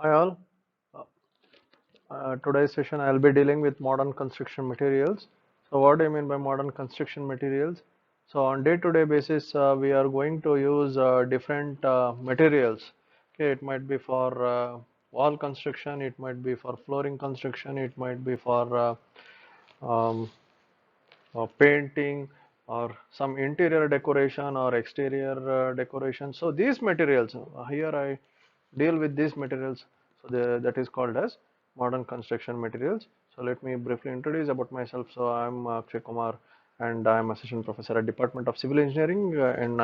Hi all. Uh, Today's session I'll be dealing with modern construction materials. So what do you mean by modern construction materials? So on day-to-day basis, we are going to use different materials. Okay, it might be for wall construction, it might be for flooring construction, it might be for um, painting or some interior decoration or exterior decoration. So these materials, here I deal with these materials. So that is called as modern construction materials. So let me briefly introduce about myself. So I'm Akshay Kumar and I'm assistant professor at Department of Civil Engineering in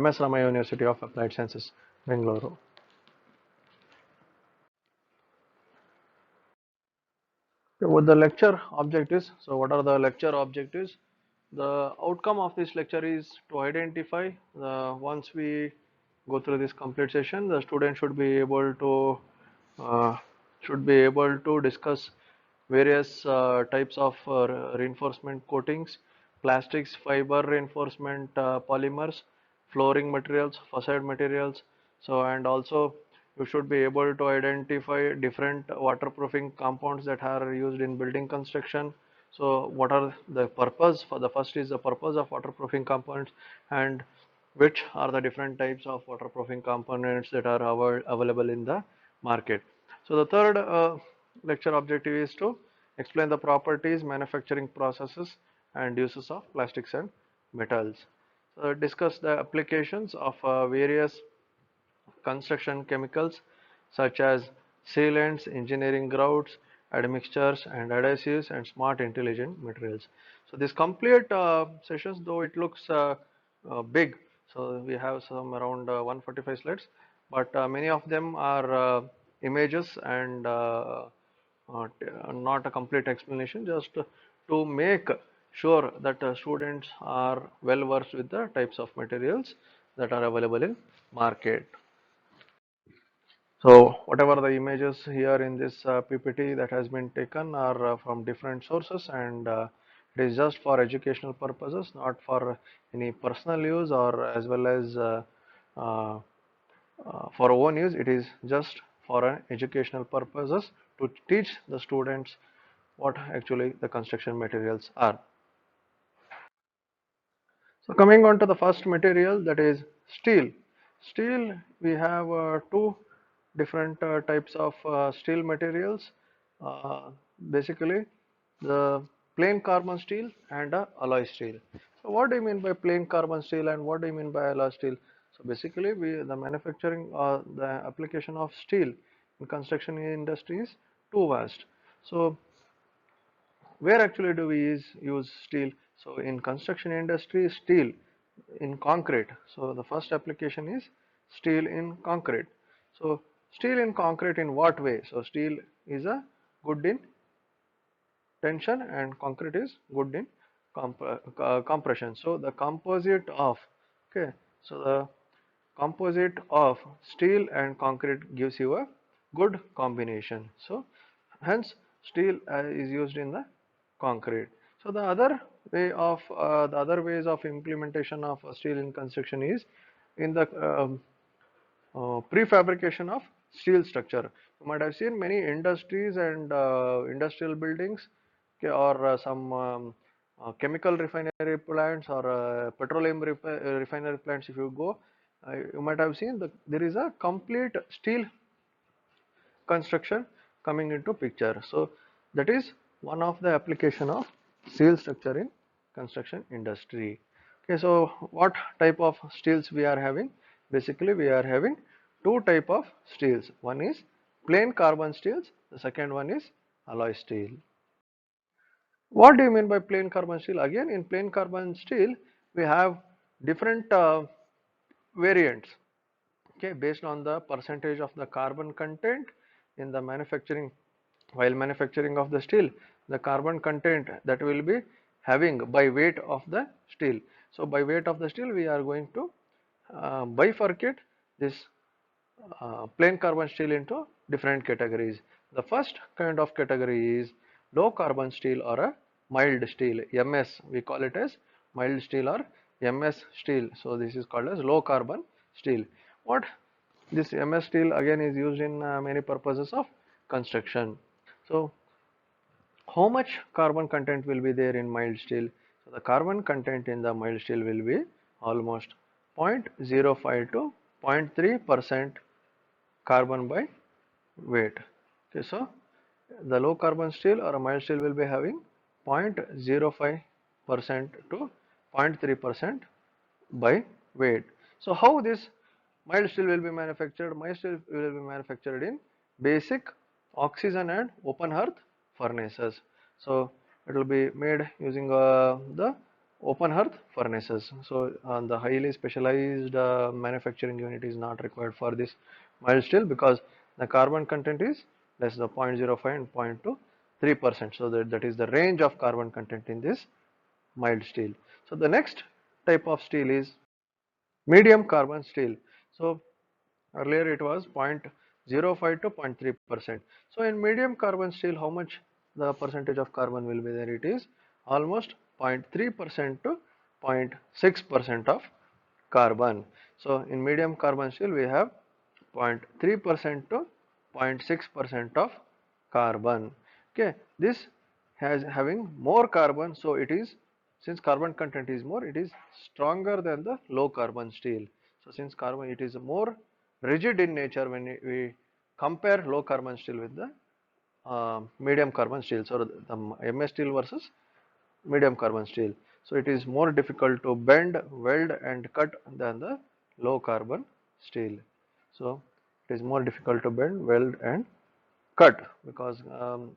MS Ramaya University of Applied Sciences, Bengaluru. Okay, what the lecture objectives? So what are the lecture objectives? The outcome of this lecture is to identify once we go through this complete session, the student uh, should be able to discuss various types of reinforcement coatings, plastics, fiber reinforcement polymers, flooring materials, facade materials. So and also you should be able to identify different waterproofing compounds that are used in building construction. So what are the purpose? For the first is the purpose of waterproofing components and which are the different types of waterproofing components that are available in the market. So the third lecture objective is to explain the properties, manufacturing processes and uses of plastics and metals. So discuss the applications of various construction chemicals such as sealants, engineering grouts, admixtures and adhesives and smart intelligent materials. So this complete sessions, though it looks big, so we have some around 145 slides, but many of them are images and not a complete explanation, just to make sure that students are well versed with the types of materials that are available in market. So whatever the images here in this PPT that has been taken are from different sources, and it is just for educational purposes, not for any personal use or as well as uh, for own use. It is just for an educational purposes to teach the students what actually the construction materials are. So coming on to the first material, that is steel. Steel, we have two different types of steel materials. Uh, Basically, the plain carbon steel and alloy steel. So what do you mean by plain carbon steel and what do you mean by alloy steel? So basically, the manufacturing the application of steel in construction industry is too vast. So where actually do we use steel? So in construction industry, steel in concrete. So the first application is steel in concrete. So steel in concrete in what way? So steel is a good in tension and concrete is good in compression. So the composite of, okay, so the composite of steel and concrete gives you a good combination. So hence steel is used in the concrete. So the other way of the other ways of implementation of steel in construction is in the prefabrication of steel structure. You might have seen many industries and industrial buildings, okay, or some chemical refinery plants or petroleum refinery plants. If you go, you might have seen that there is a complete steel construction coming into picture. So that is one of the application of steel structure in construction industry. Okay, so what type of steels we are having? Basically we are having two type of steels. One is plain carbon steels, the second one is alloy steel. What do you mean by plain carbon steel? Again, in plain carbon steel we have different variants, okay, based on the percentage of the carbon content in the manufacturing. While manufacturing of the steel, the carbon content that will be having by weight of the steel. So by weight of the steel we are going to bifurcate this plain carbon steel into different categories. The first kind of category is low carbon steel or a mild steel, MS, we call it as mild steel or MS steel. So this is called as low carbon steel. What This MS steel again is used in many purposes of construction. So how much carbon content will be there in mild steel? So the carbon content in the mild steel will be almost 0.05 to 0.3% carbon by weight. Okay, so the low carbon steel or a mild steel will be having 0.05% to 0.3% by weight. So how this mild steel will be manufactured? Mild steel will be manufactured in basic oxygen and open hearth furnaces. So it will be made using the open hearth furnaces. So the highly specialized manufacturing unit is not required for this mild steel because the carbon content is less than 0.05 and 0.23%. So that is the range of carbon content in this mild steel. So the next type of steel is medium carbon steel. So earlier it was 0.05 to 0.3%. So in medium carbon steel, how much the percentage of carbon will be there? It is almost 0.3% to 0.6% of carbon. So in medium carbon steel, we have 0.3% to 0.6% of carbon. Okay, this has having more carbon, so it is, since carbon content is more, it is stronger than the low carbon steel. So since carbon, it is more rigid in nature when we compare low carbon steel with the medium carbon steel. So the MS steel versus medium carbon steel. So it is more difficult to bend, weld and cut than the low carbon steel. So it is more difficult to bend, weld and cut because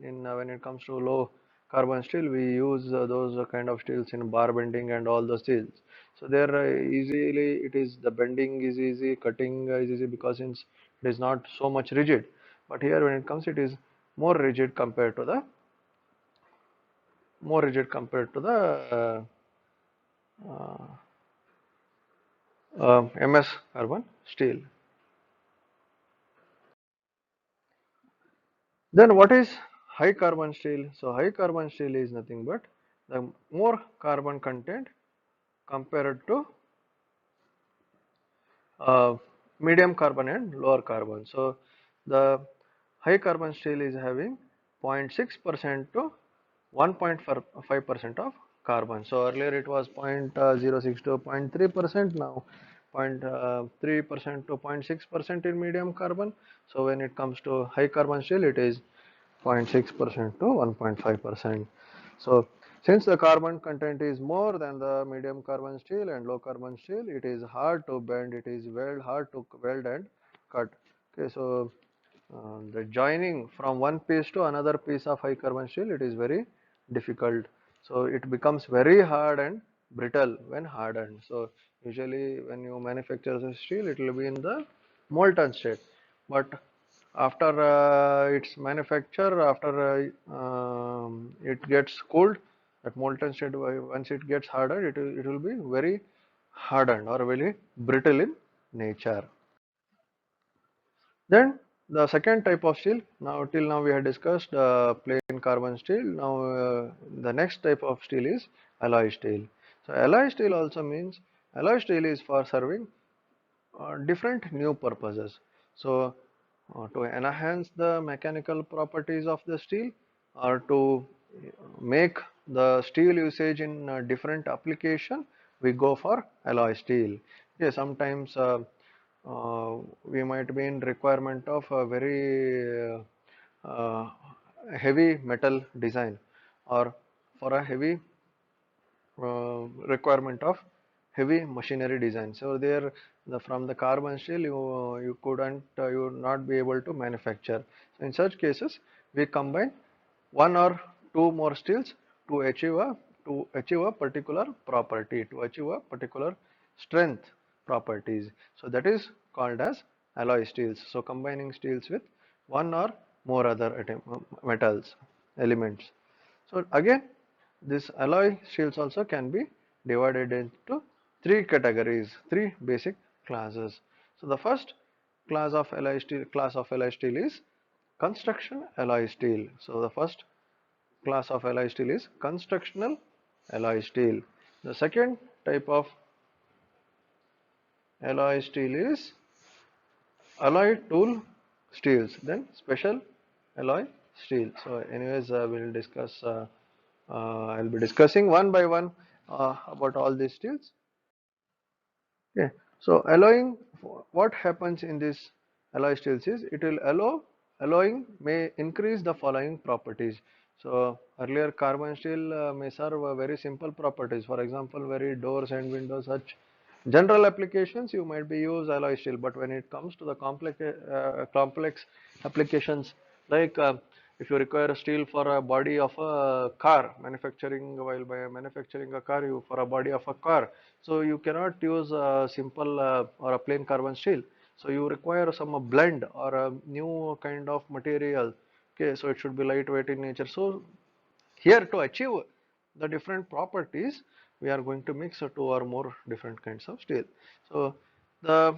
in when it comes to low carbon steel we use those kind of steels in bar bending and all the steels. So there easily it is, the bending is easy, cutting is easy because since it is not so much rigid. But here when it comes, it is more rigid compared to the uh, MS carbon steel. Then what is high carbon steel? So high carbon steel is nothing but the more carbon content compared to uh, medium carbon and lower carbon. So the high carbon steel is having 0.6% to 1.5% of carbon. So earlier it was 0.06 to 0.3%, now 0.3% to 0.6% in medium carbon. So when it comes to high carbon steel, it is 0.6% to 1.5%. So since the carbon content is more than the medium carbon steel and low carbon steel, it is hard to bend, it is hard to weld and cut. Okay, so the joining from one piece to another piece of high carbon steel, it is very difficult. So it becomes very hard and brittle when hardened. So usually when you manufacture the steel, it will be in the molten state. But after its manufacture, after it gets cooled, that molten state, once it gets hardened, it will be very hardened or very brittle in nature. Then the second type of steel, now till now we had discussed plain carbon steel. Now the next type of steel is alloy steel. So alloy steel also means, alloy steel is for serving different new purposes. So to enhance the mechanical properties of the steel or to make the steel usage in different application, we go for alloy steel. Okay, sometimes we might be in requirement of a very heavy metal design or for a heavy requirement of heavy machinery design. So there, from the carbon steel, you would not be able to manufacture. So in such cases, we combine one or two more steels to achieve a particular property, to achieve a particular strength properties. So that is called as alloy steels. So combining steels with one or more other metals elements. So again, this alloy steels also can be divided into three categories, three basic classes. So the first class of alloy steel is construction alloy steel. So the first class of alloy steel is constructional alloy steel. The second type of alloy steel is alloy tool steels, then special alloy steel. So anyways, we'll discuss, I'll be discussing one by one about all these steels. Okay, so alloying, what happens in this alloy steels is it will alloying may increase the following properties. So earlier carbon steel may serve very simple properties. For example, very doors and windows, such general applications you might be use alloy steel. But when it comes to the complex applications, like if you require steel for a body of a car, manufacturing, while by manufacturing a car, you for a body of a car, so you cannot use a simple or a plain carbon steel. So you require some blend or a new kind of material. Okay, so it should be lightweight in nature. So here, to achieve the different properties, we are going to mix two or more different kinds of steel. So the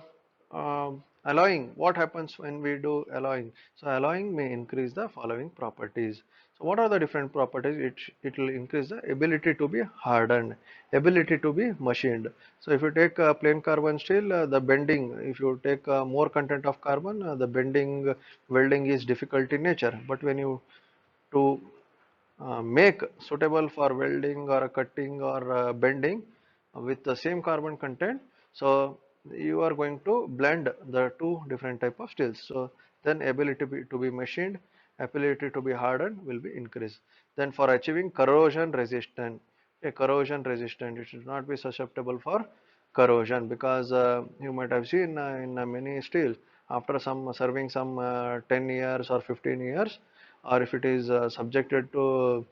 alloying, what happens when we do alloying? So alloying may increase the following properties. So what are the different properties? It will increase the ability to be hardened, ability to be machined. So if you take plain carbon steel, the bending, if you take more content of carbon, the bending, welding is difficult in nature. But when you to make suitable for welding or cutting or bending with the same carbon content, so you are going to blend the two different type of steels. So then ability to be machined, ability to be hardened will be increased. Then for achieving corrosion resistant, a corrosion resistant, it should not be susceptible for corrosion, because you might have seen in many steel, after some serving some 10 years or 15 years, or if it is subjected to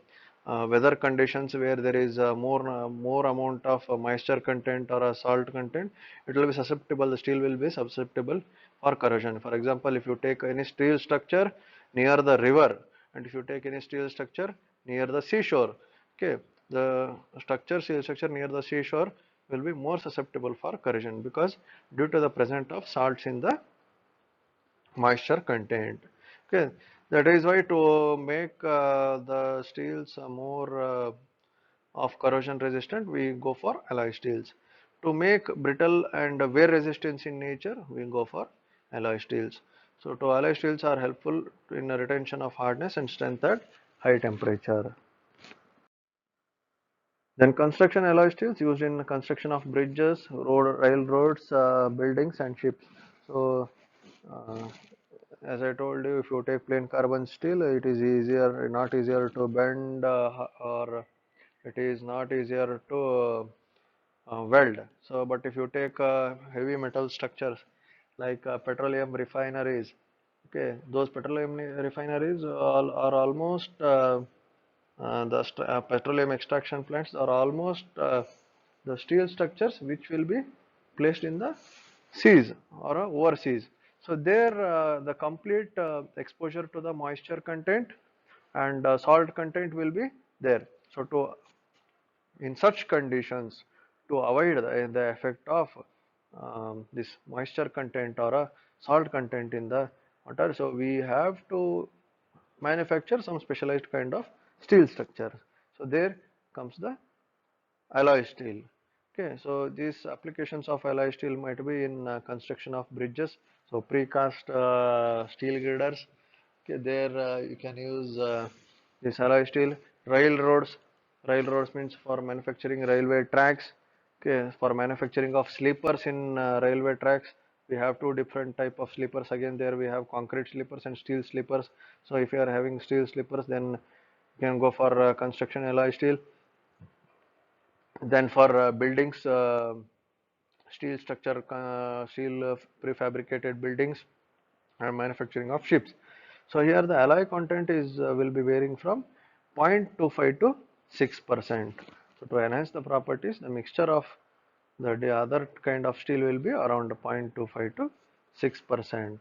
weather conditions where there is more amount of moisture content or a salt content, it will be susceptible, the steel will be susceptible for corrosion. For example, if you take any steel structure near the river, and if you take any steel structure near the seashore, okay, the steel structure near the seashore will be more susceptible for corrosion, because due to the presence of salts in the moisture content. Okay, that is why to make the steels more of corrosion resistant, we go for alloy steels. To make brittle and wear resistance in nature, we go for alloy steels. So to alloy steels are helpful in retention of hardness and strength at high temperature. Then construction alloy steels used in construction of bridges, railroads, buildings and ships. So uh, as I told you, if you take plain carbon steel, it is easier, not easier to bend, or it is not easier to weld. So, but if you take heavy metal structures like petroleum refineries, okay, those petroleum refineries are almost petroleum extraction plants are almost the steel structures which will be placed in the seas or overseas. So there the complete exposure to the moisture content and salt content will be there. So to in such conditions, to avoid the effect of this moisture content or a salt content in the water, so we have to manufacture some specialized kind of steel structure. So there comes the alloy steel. Okay, so these applications of alloy steel might be in construction of bridges. So precast steel girders. Okay, there you can use this alloy steel. Railroads. Railroads means for manufacturing railway tracks. Okay, for manufacturing of sleepers in railway tracks, we have two different type of sleepers. Again, there we have concrete sleepers and steel sleepers. So if you are having steel sleepers, then you can go for construction alloy steel. Then for buildings, steel structure, steel prefabricated buildings and manufacturing of ships. So here the alloy content is will be varying from 0.25 to 6%. So to enhance the properties, the mixture of the other kind of steel will be around 0.25 to 6%.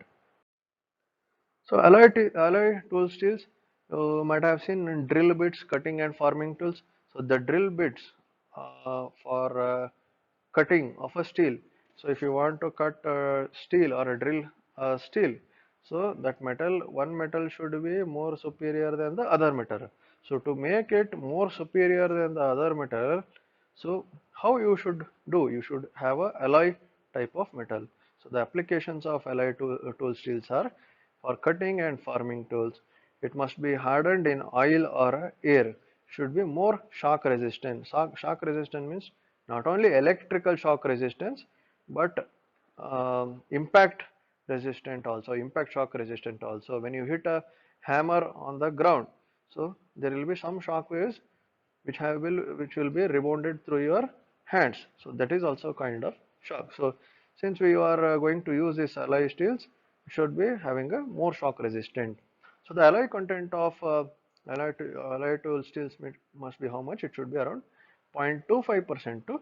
So alloy tool steels, you might have seen in drill bits, cutting and forming tools. So the drill bits for cutting of a steel. So if you want to cut steel or a drill steel, so that metal, one metal should be more superior than the other metal. So to make it more superior than the other metal, so how you should do? You should have a alloy type of metal. So the applications of alloy tool steels are for cutting and forming tools. It must be hardened in oil or air. Should be more shock resistant. Shock resistant means not only electrical shock resistance, but impact resistant also, impact shock resistant also. When you hit a hammer on the ground, so there will be some shock waves which will be rebounded through your hands. So that is also kind of shock. So since we are going to use this alloy steels, it should be having a more shock resistant. So the alloy content of alloy tool steels must be how much? It should be around 0.25% to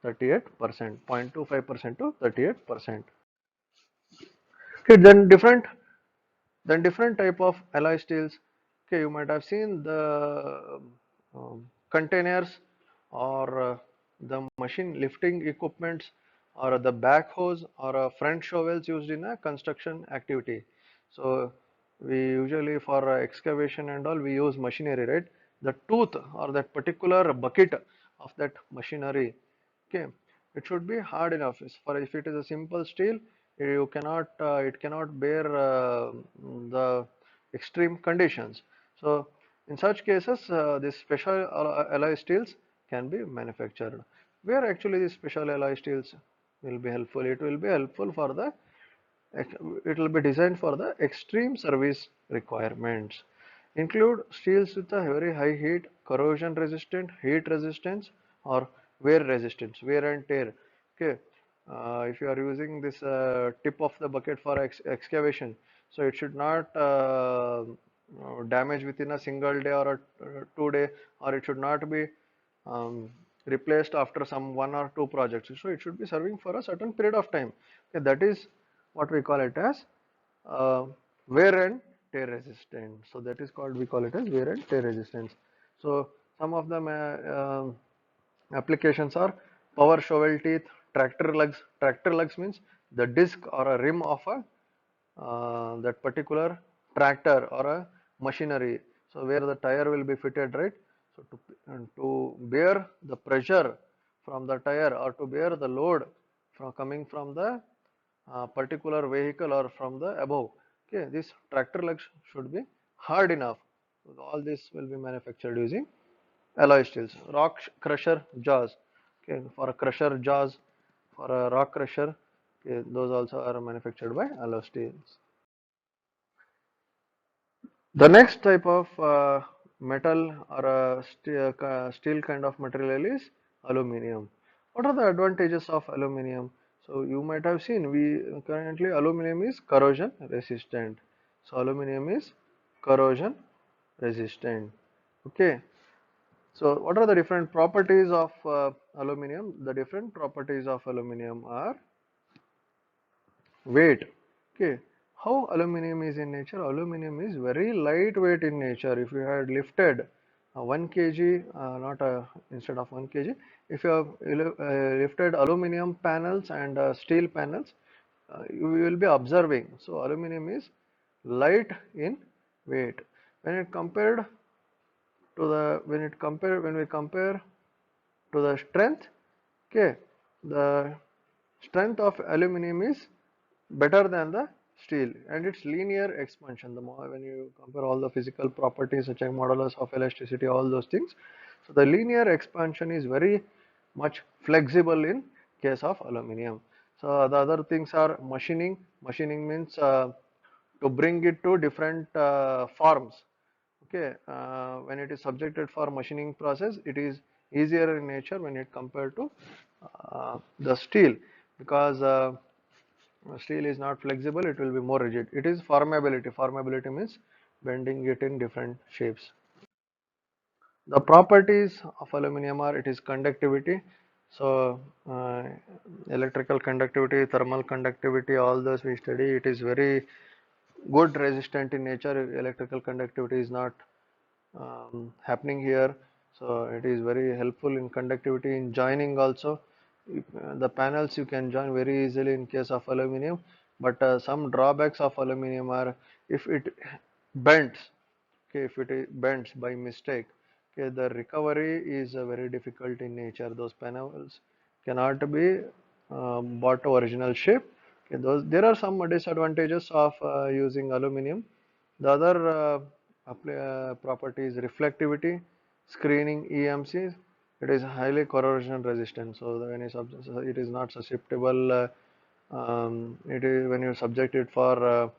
38%. 0.25% to 38%. Okay, then different type of alloy steels. Okay, you might have seen the containers or the machine lifting equipments or the backhoes or front shovels used in a construction activity. So we usually for excavation and all we use machinery, right? The tooth or that particular bucket of that machinery, okay, it should be hard enough. For if it is a simple steel, you cannot it cannot bear the extreme conditions. So in such cases, this special alloy steels can be manufactured. Where actually these special alloy steels will be helpful? It will be helpful for the it will be designed for the extreme service requirements. Include steels with a very high heat, corrosion resistant, heat resistance, or wear resistance, wear and tear. Okay, if you are using this tip of the bucket for excavation, so it should not damage within a single day or a 2 day, or it should not be um, replaced after some 1 or 2 projects. So it should be serving for a certain period of time. Okay, that is what we call it as uh, wear and tear resistant. So that is called, we call it as wear and tear resistance. So some of the applications are power shovel teeth, tractor lugs. Tractor lugs means the disc or a rim of a that particular tractor or a machinery. So where the tire will be fitted, right? So to bear the pressure from the tire or to bear the load from coming from the particular vehicle or from the above. Okay, this tractor legs should be hard enough. So all this will be manufactured using alloy steels. Rock crusher jaws. Okay, for a crusher jaws, for a rock crusher, okay, those also are manufactured by alloy steels. The next type of metal or a steel kind of material is aluminium. What are the advantages of aluminium? So you might have seen we currently aluminium is corrosion resistant. So aluminium is corrosion resistant. Okay. So what are the different properties of aluminium? The different properties of aluminium are weight. Okay, how aluminum is in nature? Aluminum is very lightweight in nature. If you had lifted 1 kg, not instead of 1 kg, if you have lifted aluminum panels and steel panels, you will be observing. So aluminum is light in weight. When it compared to the when we compare to the strength, okay, the strength of aluminum is better than the steel and its linear expansion. The more when you compare all the physical properties such as modulus of elasticity, all those things, so the linear expansion is very much flexible in case of aluminum. So the other things are machining. Machining means to bring it to different forms. Okay, when it is subjected for machining process, it is easier in nature when it compared to the steel, because steel is not flexible, it will be more rigid. It is formability. Formability means bending it in different shapes. The properties of aluminum are, it is conductivity. So electrical conductivity, thermal conductivity, all those we study. It is very good resistant in nature. Electrical conductivity is not happening here. So it is very helpful in conductivity, in joining also. The panels you can join very easily in case of aluminum, but some drawbacks of aluminum are if it bends. Okay, if it bends by mistake, okay, the recovery is very difficult in nature. Those panels cannot be bought to original shape. Okay, those there are some disadvantages of using aluminum. The other property is reflectivity, screening EMCs. It is highly corrosion resistant, so it is not susceptible. It is when you subject it for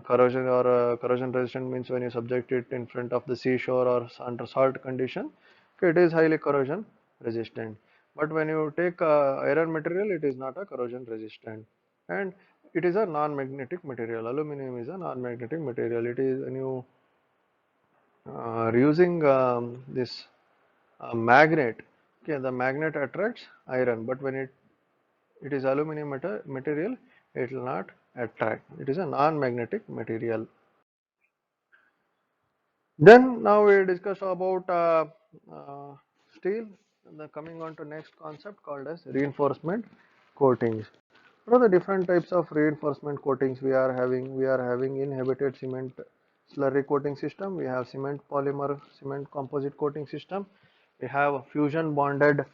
corrosion, or corrosion resistant means when you subject it in front of the seashore or under salt condition, okay, it is highly corrosion resistant. But when you take iron material, it is not a corrosion resistant, and it is a non-magnetic material. Aluminum is a non-magnetic material. It is when you using this magnet, okay, the magnet attracts iron, but when it is aluminum material, it will not attract. It is a non-magnetic material. Then now we discuss about uh, steel. Coming on to next concept called as reinforcement coatings. What are the different types of reinforcement coatings we are having? We are having inhibited cement slurry coating system. We have cement polymer cement composite coating system. We have a fusion bonded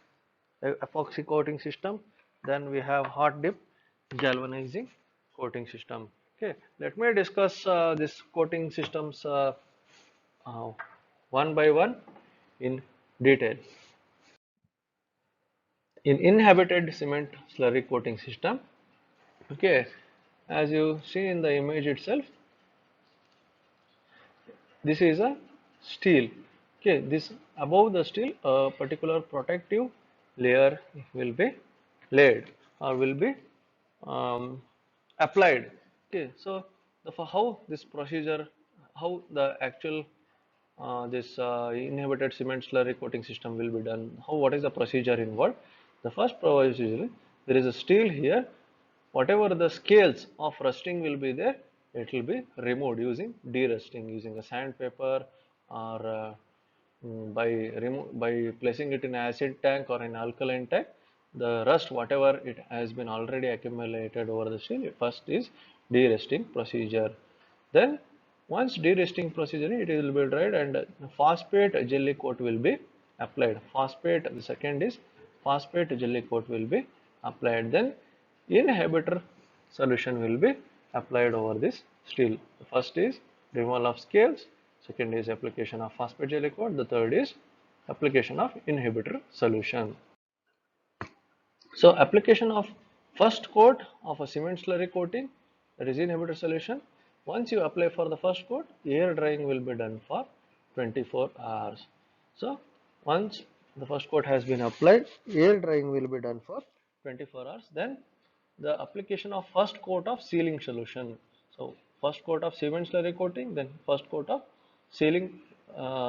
epoxy coating system. Then we have hot dip galvanizing coating system. Okay, let me discuss this coating systems uh, one by one in detail. In inhabited cement slurry coating system, okay, as you see in the image itself, this is a steel. Okay, this above the steel, a particular protective layer will be laid or will be um, applied. Okay, so for how this procedure, how the actual this inhibited cement slurry coating system will be done, how what is the procedure involved? The first procedure, there is a steel here. Whatever the scales of rusting will be there, it will be removed using de-rusting, using a sandpaper, or by placing it in acid tank or in alkaline tank. The rust, whatever it has been already accumulated over the steel, first is de-rusting procedure. Then once de-rusting procedure, it will be dried and phosphate jelly coat will be applied. Phosphate, the second is phosphate jelly coat will be applied. Then inhibitor solution will be applied over this steel. The first is removal of scales, second is application of phosphate jelly coat, the third is application of inhibitor solution. So application of first coat of a cement slurry coating, that is inhibitor solution. Once you apply for the first coat, air drying will be done for 24 hours. So once the first coat has been applied, air drying will be done for 24 hours. Then the application of first coat of sealing solution. So first coat of cement slurry coating, then first coat of sealing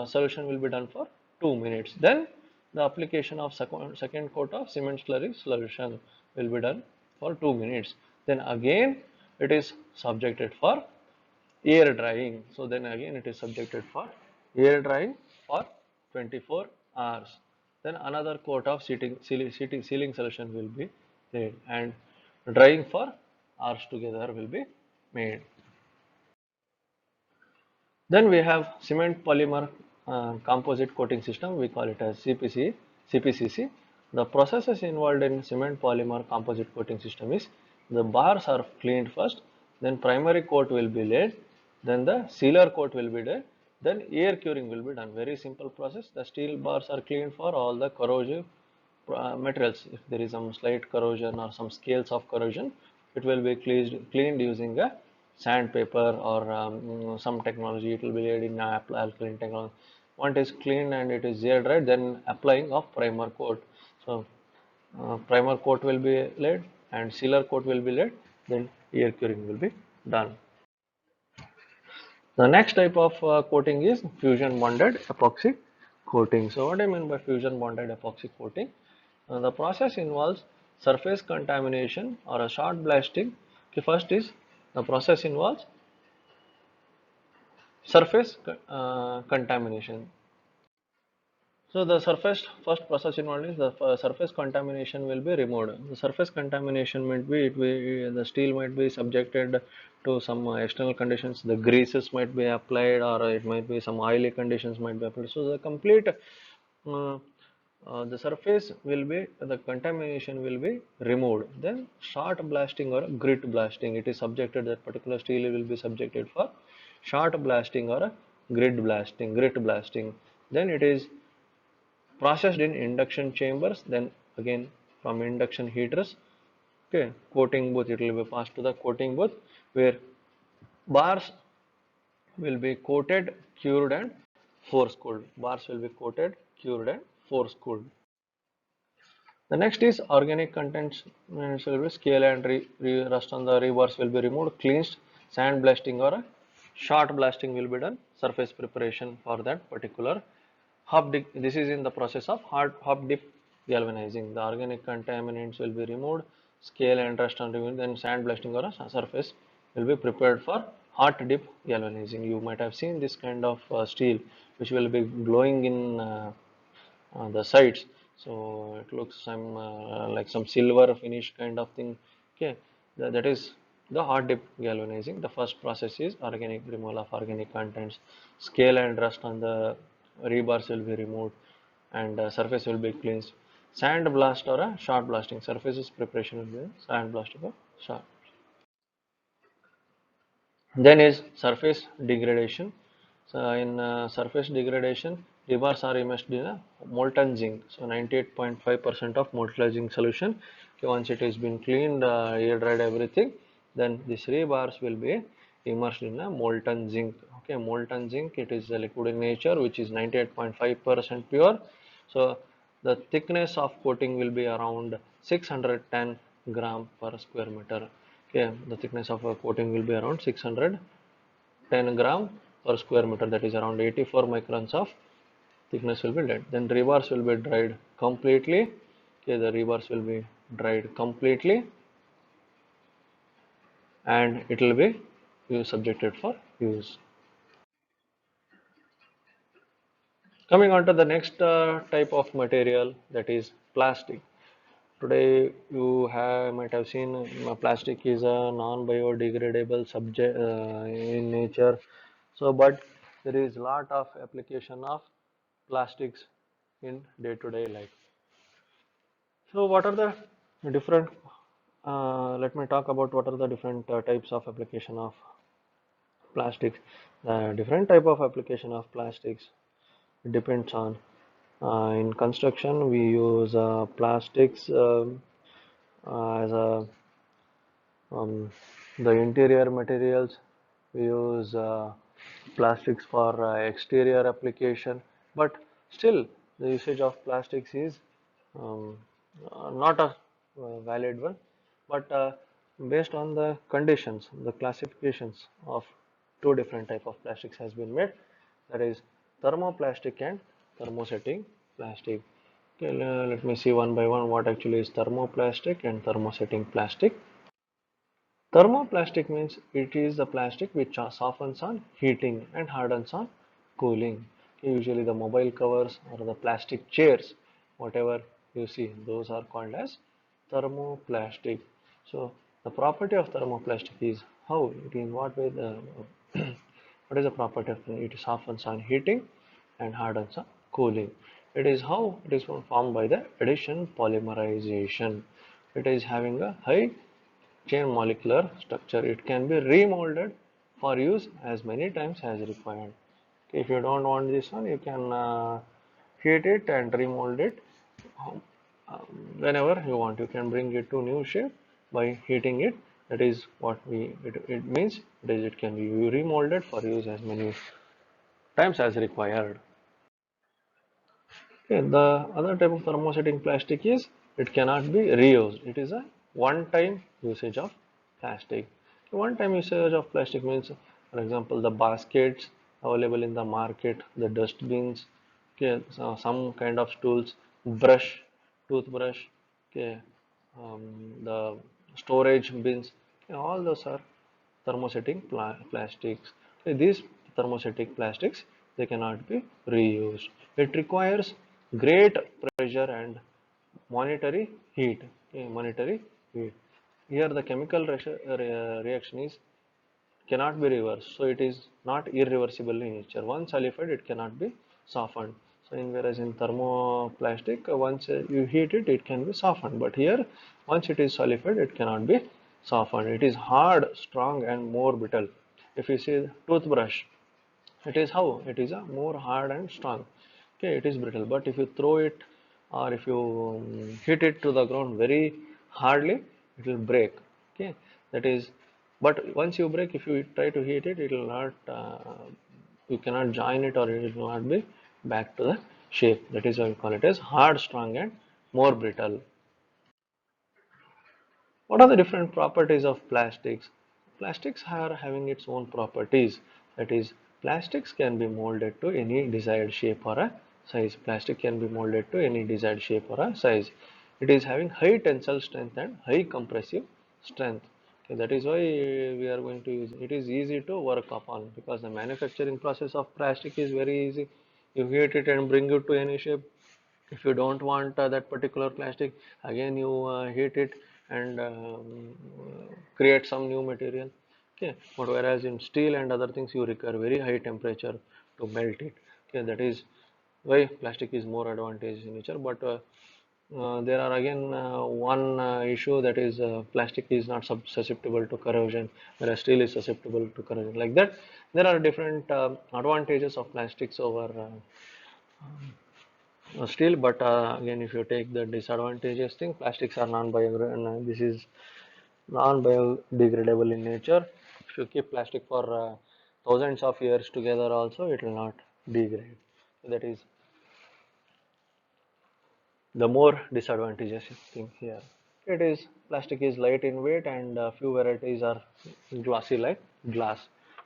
solution will be done for 2 minutes. Then the application of second coat of cement slurry solution will be done for 2 minutes. Then again it is subjected for air drying. So then again it is subjected for air drying for 24 hours. Then another coat of sealing solution will be made, and drying for hours together will be made. Then we have cement polymer composite coating system. We call it as CPCC. The processes involved in cement polymer composite coating system is the bars are cleaned first, then primary coat will be laid, then the sealer coat will be there, then air curing will be done. Very simple process. The steel bars are cleaned for all the corrosive materials. If there is some slight corrosion or some scales of corrosion, it will be cleaned using a sandpaper or some technology. It will be laid in alkaline technology. Once it is cleaned and it is air dried, then applying of primer coat. So primer coat will be laid and sealer coat will be laid, then air curing will be done. The next type of coating is fusion bonded epoxy coating. So what I mean by fusion bonded epoxy coating? The process involves surface contamination or a short blasting. Okay, first is the process involves surface contamination. So the surface first process involved is the surface contamination will be removed. The surface contamination might be the steel might be subjected to some external conditions. The greases might be applied, or it might be some oily conditions might be applied. So the complete uh, the surface will be, the contamination will be removed. Then short blasting or grit blasting, it is subjected, that particular steel will be subjected for short blasting or a grit blasting. Then it is processed in induction chambers, then again from induction heaters. Okay, coating booth, it will be passed to the coating booth where bars will be coated, cured and force cooled. Bars will be coated, cured and force cooled. The next is organic contents, means will be scale and rust on the rebars will be removed, cleansed, sand blasting or a short blasting will be done, surface preparation for that particular hop dip. This is in the process of hop dip galvanizing. The organic contaminants will be removed, scale and rust on removed, then sand blasting or a surface will be prepared for hot dip galvanizing. You might have seen this kind of steel which will be glowing in the sides, so it looks some like some silver finish kind of thing. Okay, that is the hot dip galvanizing. The first process is organic removal of organic contents, scale and rust on the rebars will be removed, and surface will be cleansed. Sand blast or a short blasting, surfaces preparation will be sand blast or short. Then is surface degradation. So in surface degradation, rebars are immersed in a molten zinc. So 98.5% of molten zinc solution. Okay, once it has been cleaned, air dried everything, then these rebars will be immersed in a molten zinc. Okay, molten zinc, it is a liquid in nature which is 98.5% pure. So the thickness of coating will be around 610 gram per square meter. Okay, the thickness of a coating will be around 610 gram per square meter, that is around 84 microns of thickness will be dead. Then rebars will be dried completely. Okay, the rebars will be dried completely and it will be subjected for use. Coming on to the next type of material, that is plastic. Today you might have seen plastic is a non-biodegradable subject in nature. So, but there is lot of application of plastics in day-to-day life. So, what are the different? Let me talk about what are the different types of application of plastics. The different type of application of plastics depends on. In construction, we use plastics as a the interior materials. We use plastics for exterior application, but still the usage of plastics is um, not a valid one, but based on the conditions, the classifications of two different type of plastics has been made, that is thermoplastic and thermosetting plastic. Okay, let me see one by one what actually is thermoplastic and thermosetting plastic. Thermoplastic means it is the plastic which softens on heating and hardens on cooling. Usually the mobile covers or the plastic chairs, whatever you see, those are called as thermoplastic. So the property of thermoplastic is how it is, what way the what is the property of it? It softens on heating and hardens on cooling. It is how it is formed by the addition polymerization. It is having a high chain molecular structure. It can be remolded for use as many times as required. If you don't want this one, you can heat it and remold it whenever you want. You can bring it to new shape by heating it. That is what it means. It can be remolded for use as many times as required. Okay, the other type of thermosetting plastic is it cannot be reused. It is a one-time usage of plastic. One-time usage of plastic means, for example, the baskets available in the market, the dustbins, okay, so some kind of stools, brush, toothbrush, okay, the storage bins, okay, all those are thermosetting plastics. Okay, these thermosetting plastics, they cannot be reused. It requires great pressure and monetary heat. Okay, monetary heat. Here the chemical reaction is cannot be reversed, so it is not irreversible in nature. Once solidified, it cannot be softened. So in whereas in thermoplastic, once you heat it, it can be softened. But here, once it is solidified, it cannot be softened. It is hard, strong, and more brittle. If you see toothbrush, it is how? It is a more hard and strong. Okay, it is brittle. But if you throw it or if you hit it to the ground very hardly, it will break. Okay, that is. But once you break, if you try to hit it, it will not. You cannot join it, or it will not be back to the shape. That is why we call it as hard, strong, and more brittle. What are the different properties of plastics? Plastics are having its own properties. That is, plastics can be molded to any desired shape or a size. Plastic can be molded to any desired shape or a size. It is having high tensile strength and high compressive strength. Okay, that is why we are going to use it. Is easy to work upon because the manufacturing process of plastic is very easy. You heat it and bring it to any shape. If you don't want that particular plastic, again you heat it and create some new material. Okay, but whereas in steel and other things you require very high temperature to melt it. Okay, that is why plastic is more advantage in nature. But there are again one issue, that is plastic is not susceptible to corrosion, whereas steel is susceptible to corrosion. Like that, there are different advantages of plastics over steel. But again, if you take the disadvantages thing, plastics are non-biodegradable. This is non-biodegradable in nature. If you keep plastic for thousands of years together also, it will not degrade. That is the more disadvantages thing here. It is plastic is light in weight, and few varieties are glossy like glass.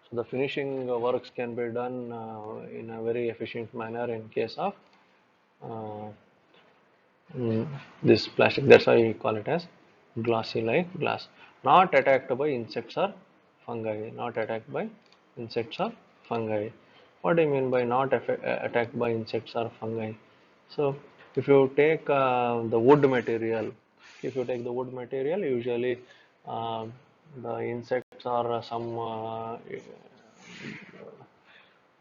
So the finishing works can be done in a very efficient manner in case of uh, this plastic. That's why we call it as glossy like glass. Not attacked by insects or fungi. Not attacked by insects or fungi. What do you mean by not attacked by insects or fungi? So if you take the wood material, usually uh, the insects or some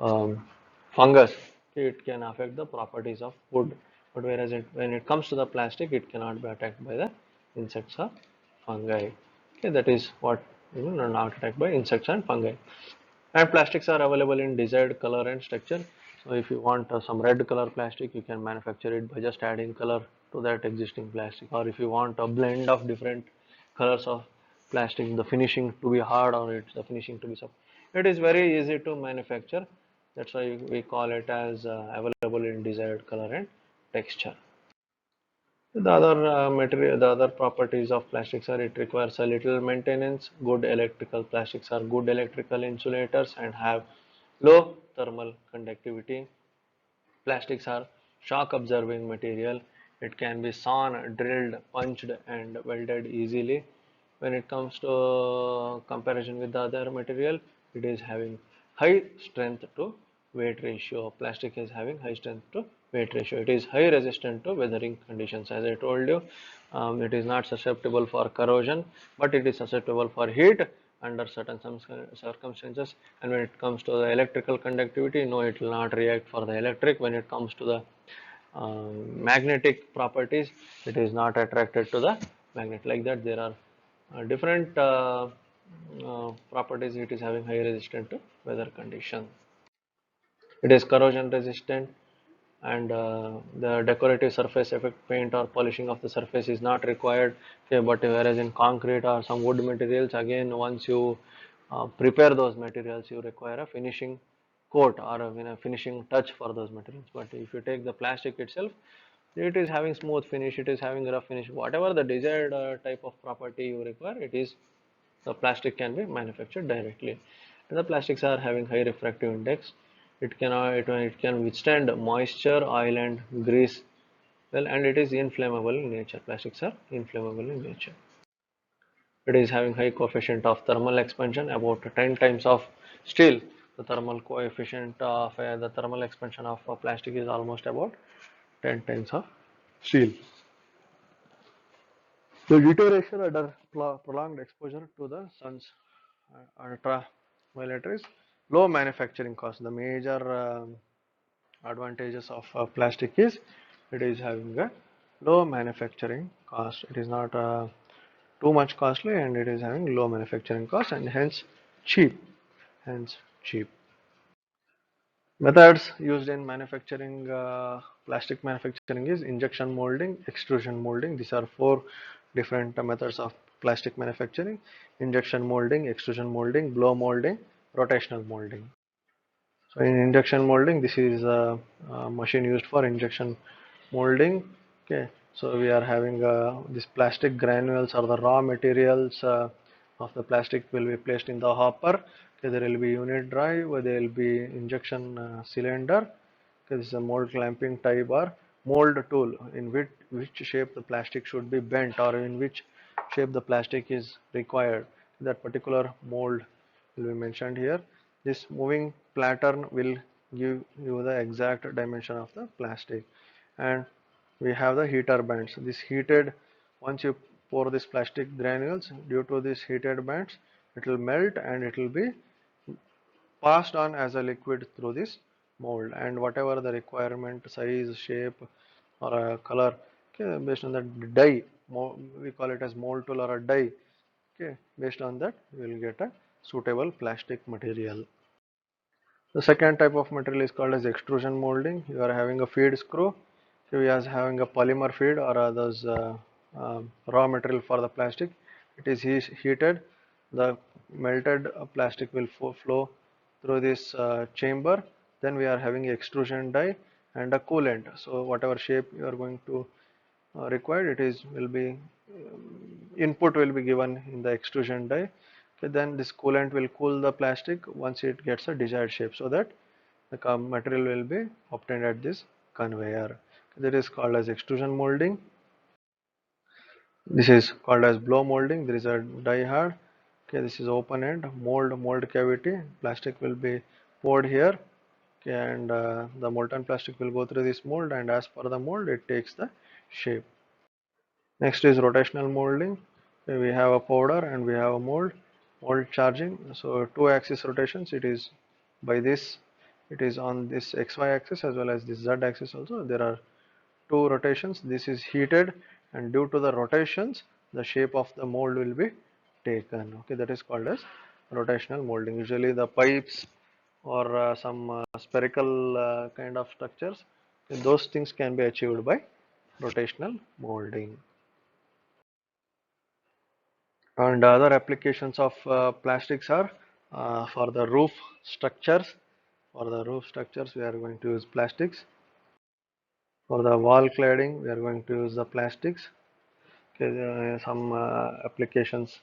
um, fungus, it can affect the properties of wood. But whereas when it comes to the plastic, it cannot be attacked by the insects or fungi. Okay, that is what not attacked by insects and fungi. And plastics are available in desired color and structure. So if you want some red color plastic, you can manufacture it by just adding color to that existing plastic. Or if you want a blend of different colors of plastic, the finishing to be hard or it's the finishing to be soft, it is very easy to manufacture. That's why we call it as available in desired color and texture. The other properties of plastics are it requires a little maintenance. Good electrical plastics are good electrical insulators and have low thermal conductivity. Plastics are shock absorbing material. It can be sawn, drilled, punched, and welded easily. When it comes to comparison with the other material, it is having high strength to weight ratio. Plastic is having high strength to weight ratio. It is high resistant to weathering conditions. As I told you, it is not susceptible for corrosion, but it is susceptible for heat under certain circumstances. And when it comes to the electrical conductivity, no, it will not react for the electric. When it comes to the magnetic properties, it is not attracted to the magnet. Like that, there are different properties. It is having high resistance to weather condition. It is corrosion resistant, and the decorative surface effect paint or polishing of the surface is not required. Okay, but whereas in concrete or some wood materials, again once you prepare those materials, you require a finishing coat or a finishing touch for those materials. But if you take the plastic itself, it is having smooth finish, it is having rough finish, whatever the desired type of property you require, it is the plastic can be manufactured directly. And the plastics are having high refractive index. It can withstand moisture, oil, and grease well, and it is inflammable in nature. Plastics are inflammable in nature. It is having high coefficient of thermal expansion, about 10 times of steel. The thermal coefficient of the thermal expansion of plastic is almost about 10 times of steel. The deterioration under prolonged exposure to the sun's ultraviolet rays, low manufacturing cost. The major advantages of plastic is it is having a low manufacturing cost. It is not too much costly, and it is having low manufacturing cost, and hence cheap. Hence cheap. Methods used in manufacturing plastic manufacturing is injection molding, extrusion molding. These are four different methods of plastic manufacturing: injection molding, extrusion molding, blow molding, rotational molding. So in injection molding, this is a machine used for injection molding. Okay, so we are having this plastic granules or the raw materials of the plastic will be placed in the hopper. Okay, there will be unit drive, where there will be injection cylinder. Okay, this is a mold clamping type or mold tool in which shape the plastic should be bent, or in which shape the plastic is required. That particular mold will be mentioned here. This moving pattern will give you the exact dimension of the plastic. And we have the heater bands. This heated, once you pour this plastic granules, due to this heated bands, it will melt and it will be passed on as a liquid through this mold, and whatever the requirement size, shape or a color, okay, based on the die, we call it as mold tool or a die. Okay, based on that we will get a suitable plastic material. The second type of material is called as extrusion molding. You are having a feed screw. So you are having a polymer feed or others raw material for the plastic. It is heated. The melted plastic will flow through this chamber. Then we are having extrusion die and a coolant. So whatever shape you are going to required, it is will be input will be given in the extrusion die. Okay, then this coolant will cool the plastic once it gets a desired shape, so that the material will be obtained at this conveyor. That is called as extrusion molding. This is called as blow molding. There is a die hard. Okay, this is open end mold cavity. Plastic will be poured here. Okay, and the molten plastic will go through this mold, and as per the mold, it takes the shape. Next is rotational molding. We have a powder and we have a mold charging. So two axis rotations, it is by this, it is on this XY axis as well as this Z axis also. There are two rotations. This is heated, and due to the rotations, the shape of the mold will be taken. Okay, that is called as rotational molding. Usually the pipes or some spherical kind of structures, those things can be achieved by rotational molding. And other applications of plastics are for the roof structures. For the roof structures, we are going to use plastics. For the wall cladding, we are going to use the plastics. Okay, some applications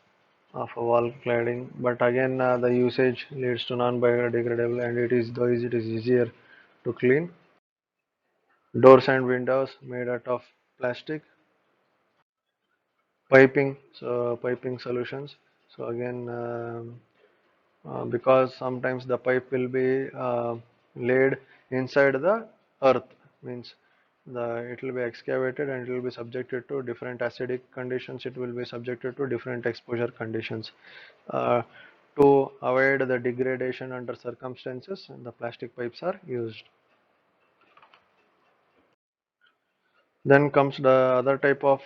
of a wall cladding, but again the usage leads to non-biodegradable, and it is easier to clean. Doors and windows made out of plastic. Piping, so piping solutions. So again. Because sometimes the pipe will be laid inside the earth, means it will be excavated and it will be subjected to different acidic conditions, it will be subjected to different exposure conditions. uh, to avoid the degradation under circumstances, the plastic pipes are used. Then comes the other type of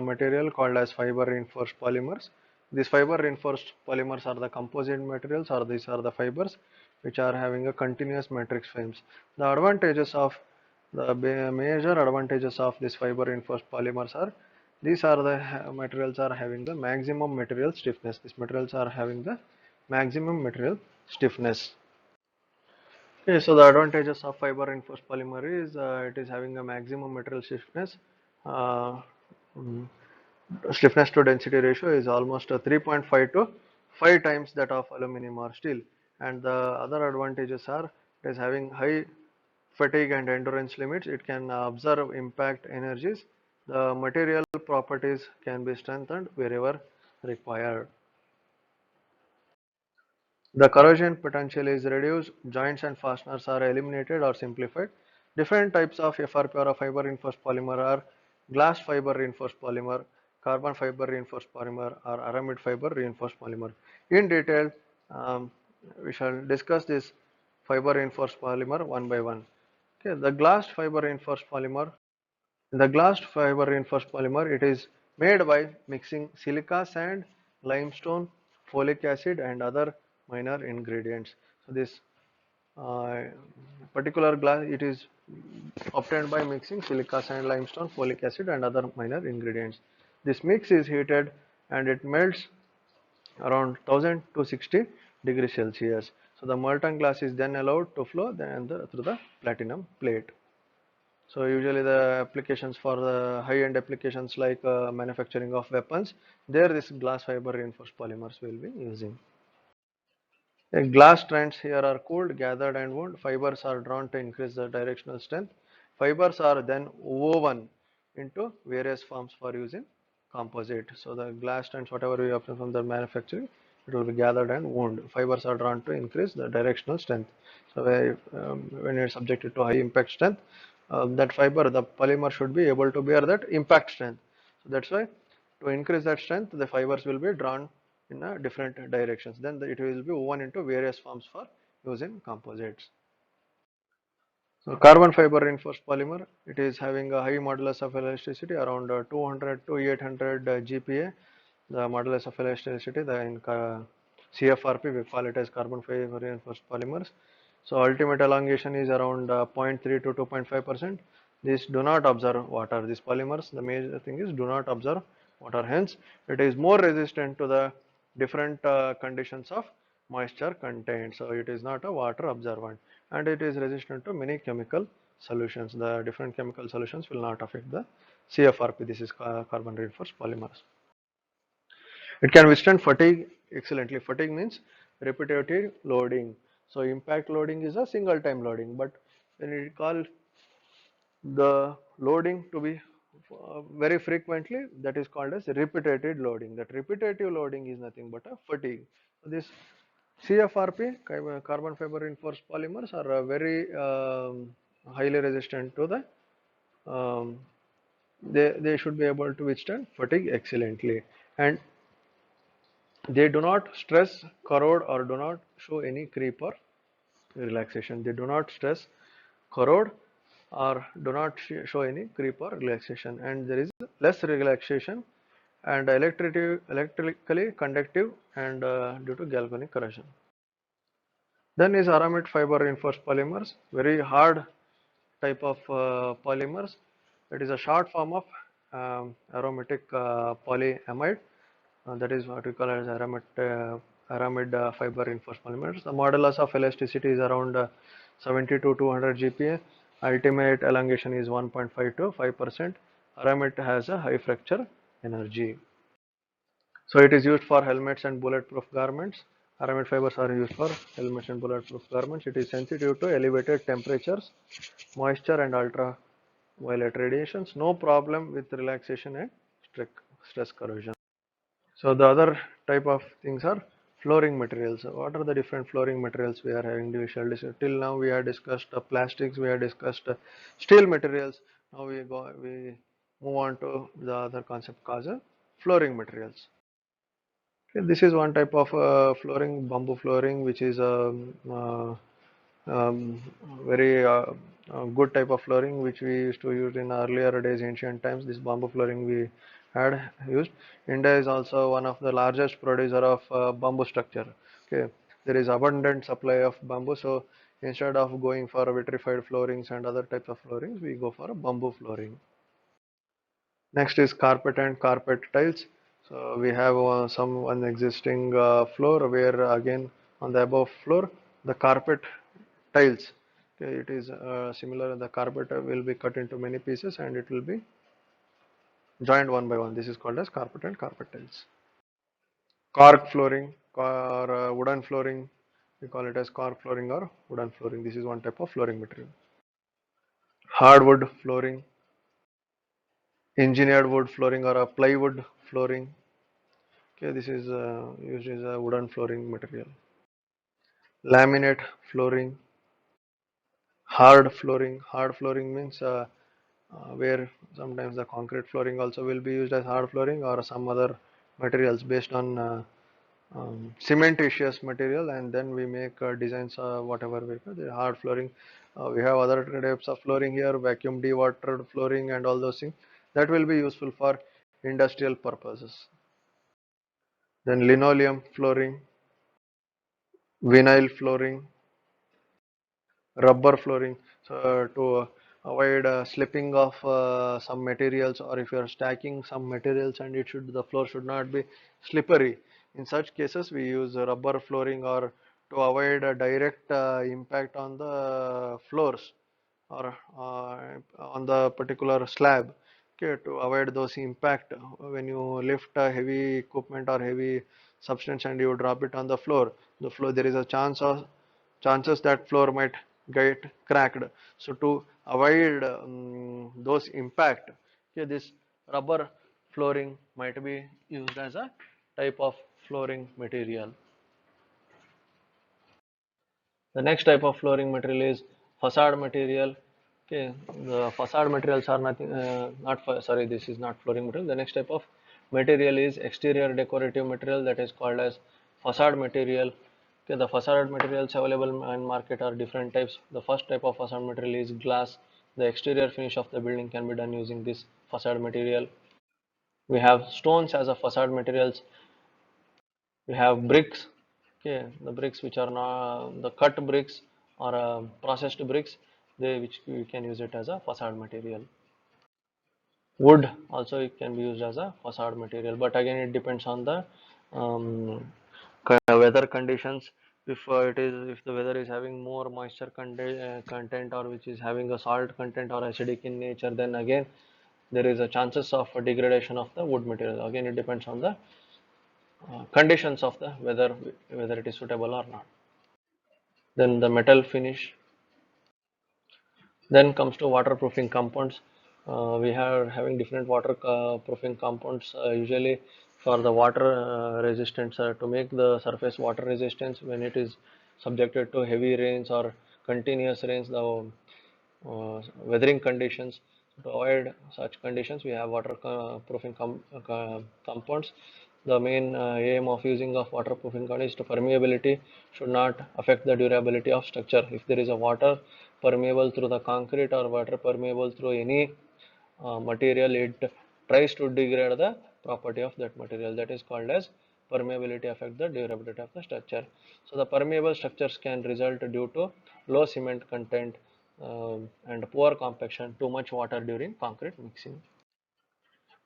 material called as fiber reinforced polymers. These fiber reinforced polymers are the composite materials, or these are the fibers which are having a continuous matrix films. The advantages of the major advantages of this fiber reinforced polymers are these are the materials are having the maximum material stiffness. These materials are having the maximum material stiffness. Okay, so the advantages of fiber reinforced polymer is it is having a maximum material stiffness. Uh, mm, Stiffness to density ratio is almost 3.5 to 5 times that of aluminum or steel. And the other advantages are it is having high fatigue and endurance limits. It can absorb impact energies. The material properties can be strengthened wherever required. The corrosion potential is reduced, joints and fasteners are eliminated or simplified. Different types of FRP or fiber reinforced polymer are glass fiber reinforced polymer, carbon fiber reinforced polymer, or aramid fiber reinforced polymer. In detail, um, we shall discuss this fiber reinforced polymer one by one. Okay, the glass fiber reinforced polymer. The glass fiber reinforced polymer, it is made by mixing silica sand, limestone, folic acid and other minor ingredients. So this uh, particular glass, it is obtained by mixing silica sand, limestone, folic acid and other minor ingredients. This mix is heated and it melts around 1000 to 60 degrees Celsius. So the molten glass is then allowed to flow through the platinum plate. So usually the applications for the high-end applications like manufacturing of weapons, there this glass fiber reinforced polymers will be using. Glass strands here are cooled, gathered and wound. Fibers are drawn to increase the directional strength. Fibers are then woven into various forms for using composite. So the glass strands, whatever we obtain from the manufacturing, it will be gathered and wound. Fibers are drawn to increase the directional strength. So when it's subjected to high impact strength, that fiber, the polymer should be able to bear that impact strength. So that's why to increase that strength, the fibers will be drawn in different directions. Then it will be woven into various forms for use in composites. So carbon fiber reinforced polymer, it is having a high modulus of elasticity around 200 to 800 GPa. The modulus of elasticity, the in CFRP, we call it as carbon fiber reinforced polymers. So ultimate elongation is around 0.3 to 2.5%. These do not absorb water. These polymers, the major thing is do not absorb water. Hence, it is more resistant to the different conditions of moisture content. So it is not a water absorbent and it is resistant to many chemical solutions. The different chemical solutions will not affect the CFRP. This is carbon reinforced polymers. It can withstand fatigue excellently. Fatigue means repetitive loading. So impact loading is a single time loading, but when we call the loading to be very frequently, that is called as repeated loading. That repetitive loading is nothing but a fatigue. So this CFRP, carbon fiber reinforced polymers, are very highly resistant to the they should be able to withstand fatigue excellently, and they do not stress, corrode or do not show any creep or relaxation. They do not stress, corrode or do not show any creep or relaxation, and there is less relaxation and electrically conductive and due to galvanic corrosion. Then is aramid fiber reinforced polymers, very hard type of polymers. It is a short form of aromatic polyamide. That is what we call as aramid fiber reinforced polymers. The modulus of elasticity is around 70 to 200 GPa. Ultimate elongation is 1.5 to 5%. Aramid has a high fracture energy. So it is used for helmets and bulletproof garments. Aramid fibers are used for helmets and bulletproof garments. It is sensitive to elevated temperatures, moisture and ultraviolet radiations. No problem with relaxation and stress corrosion. So the other type of things are flooring materials. What are the different flooring materials we are having initial till now? We have discussed plastics, we have discussed steel materials. Now we move on to the other concept called flooring materials. Okay, this is one type of flooring, bamboo flooring, which is um, very good type of flooring which we used to use in earlier days, ancient times. This bamboo flooring we had used. India is also one of the largest producer of bamboo structure. Okay, there is abundant supply of bamboo, so instead of going for vitrified floorings and other types of floorings, we go for a bamboo flooring. Next is carpet and carpet tiles. So we have some one existing floor where again on the above floor the carpet tiles. Okay, it is similar. The carpet will be cut into many pieces and it will be joined one by one. This is called as carpet and carpet tiles. Cork flooring or wooden flooring. We call it as cork flooring or wooden flooring. This is one type of flooring material. Hardwood flooring, engineered wood flooring or a plywood flooring. Okay, this is used as a wooden flooring material. Laminate flooring, hard flooring means where sometimes the concrete flooring also will be used as hard flooring or some other materials based on cementitious material, and then we make designs whatever we call the hard flooring. We have other types of flooring here, vacuum dewatered flooring and all those things that will be useful for industrial purposes. Then linoleum flooring, vinyl flooring, rubber flooring. So to avoid slipping of some materials, or if you are stacking some materials and the floor should not be slippery, in such cases we use rubber flooring, or to avoid a direct impact on the floors, or on the particular slab. Okay, to avoid those impact when you lift a heavy equipment or heavy substance and you drop it on the floor there is a chances that floor might get cracked. So to avoid those impact, okay, this rubber flooring might be used as a type of flooring material. The next type of flooring material is facade material. Okay, the facade materials are nothing, not sorry, this is not flooring material. The next type of material is exterior decorative material, that is called as facade material. Okay, the facade materials available in market are different types. The first type of facade material is glass. The exterior finish of the building can be done using this facade material. We have stones as a facade materials. We have bricks. Okay, the bricks which are not the cut bricks or processed bricks, they which we can use it as a facade material. Wood also it can be used as a facade material, but again it depends on the um, weather conditions. If the weather is having more moisture content, or which is having a salt content or acidic in nature, then again there is a chances of a degradation of the wood material. Again it depends on the conditions of the weather, whether it is suitable or not. Then the metal finish. Then comes to waterproofing compounds. We are having different waterproofing compounds, usually for the water resistance, to make the surface water resistance when it is subjected to heavy rains or continuous rains, the weathering conditions. To avoid such conditions, we have waterproofing compounds. The main aim of using of waterproofing compound is to permeability should not affect the durability of structure. If there is a water permeable through the concrete or water permeable through any material, it tries to degrade the property of that material. That is called as permeability affect the durability of the structure. So the permeable structures can result due to low cement content and poor compaction, too much water during concrete mixing.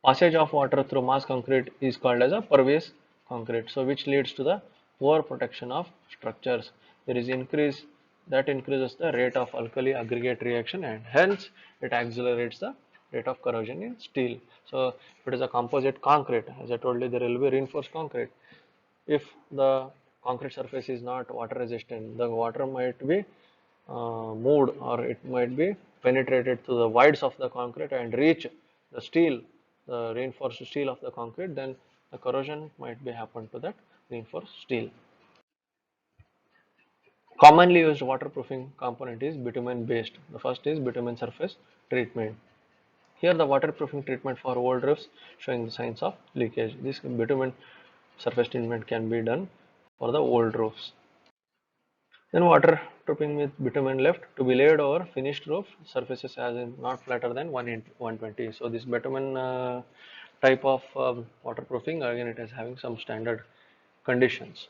Passage of water through mass concrete is called as a pervious concrete, so which leads to the poor protection of structures. There is increase that increases the rate of alkali aggregate reaction, and hence it accelerates the rate of corrosion in steel. So if it is a composite concrete, as I told you, there will be reinforced concrete. If the concrete surface is not water resistant, the water might be moved, or it might be penetrated to the voids of the concrete and reach the steel, the reinforced steel of the concrete, then the corrosion might be happen to that reinforced steel. Commonly used waterproofing component is bitumen based. The first is bitumen surface treatment. Here the waterproofing treatment for old roofs showing the signs of leakage. This bitumen surface treatment can be done for the old roofs. Then waterproofing with bitumen left to be laid over finished roof surfaces as in not flatter than 120. So this bitumen type of waterproofing, again it is having some standard conditions.